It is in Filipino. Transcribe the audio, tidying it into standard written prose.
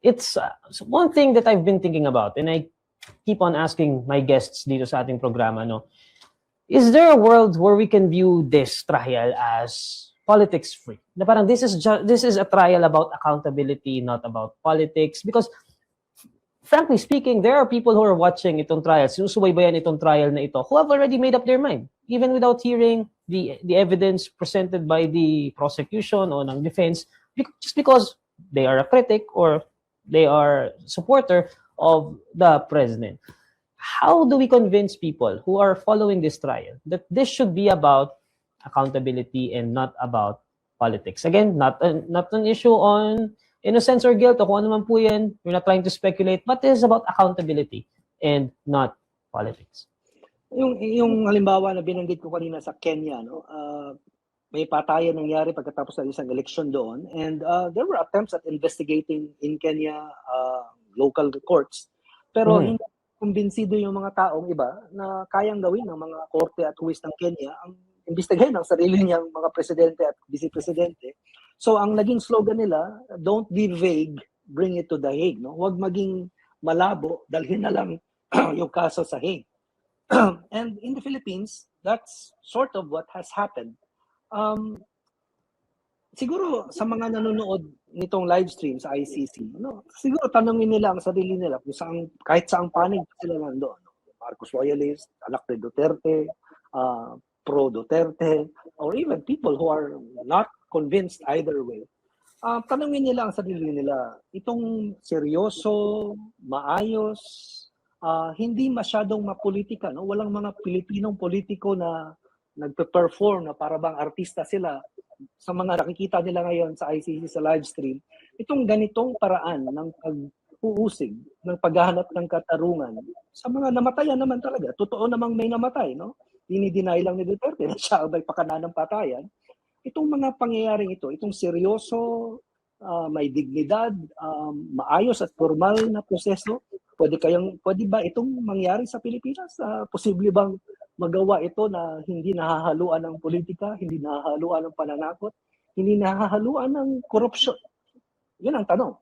it's one thing that I've been thinking about, and I keep on asking my guests dito sa ating programa, no? Is there a world where we can view this trial as politics free? Na parang this is a trial about accountability, not about politics, because frankly speaking, there are people who are watching itong trial, sinusubaybayan itong trial na ito, who have already made up their mind, even without hearing the evidence presented by the prosecution or ng defense, just because they are a critic or they are supporter of the president. How do we convince people who are following this trial that this should be about accountability and not about politics? Again, not an issue on innocence or guilt o kung ano man po yan. We're not trying to speculate, but it is about accountability and not politics. Yung halimbawa na binanggit ko kanina sa Kenya, no? May patayan nangyari pagkatapos ng isang election doon, and there were attempts at investigating in Kenya local courts, pero hindi kumbinsido yung mga taong iba na kayang gawin ng mga korte at huwis ng Kenya ang imbestigahin ng sarili niyang mga presidente at vice-presidente. So ang naging slogan nila, don't be vague, bring it to the Hague. No? Huwag maging malabo, dalhin na lang yung kaso sa Hague. And in the Philippines, that's sort of what has happened. Siguro sa mga nanonood nitong live stream sa ICC, no, siguro tanongin nila ang sarili nila kung saan, kahit saang panig sila nandoon. No? Marcos Royalist, anak ni Duterte, pro-Duterte, or even people who are not convinced either way. Tanongin nila ang sarili nila, itong seryoso, maayos, hindi masyadong mapolitika, no? Walang mga Pilipinong politiko na nagpe-perform na para bang artista sila sa mga nakikita nila ngayon sa ICC sa live stream. Itong ganitong paraan ng pag-uusig, ng paghahanap ng katarungan sa mga namatayan naman talaga. Totoo namang may namatay, no? Dinideny lang ni Duterte na siya may pakana ng patayan. Itong mga pangyayaring ito, itong seryoso, may dignidad, maayos at formal na proseso, pwede ba itong mangyari sa Pilipinas? Posible bang magawa ito na hindi nahahaluan ng politika, hindi nahahaluan ng pananakot, hindi nahahaluan ng korupsyon? Yun ang tanong.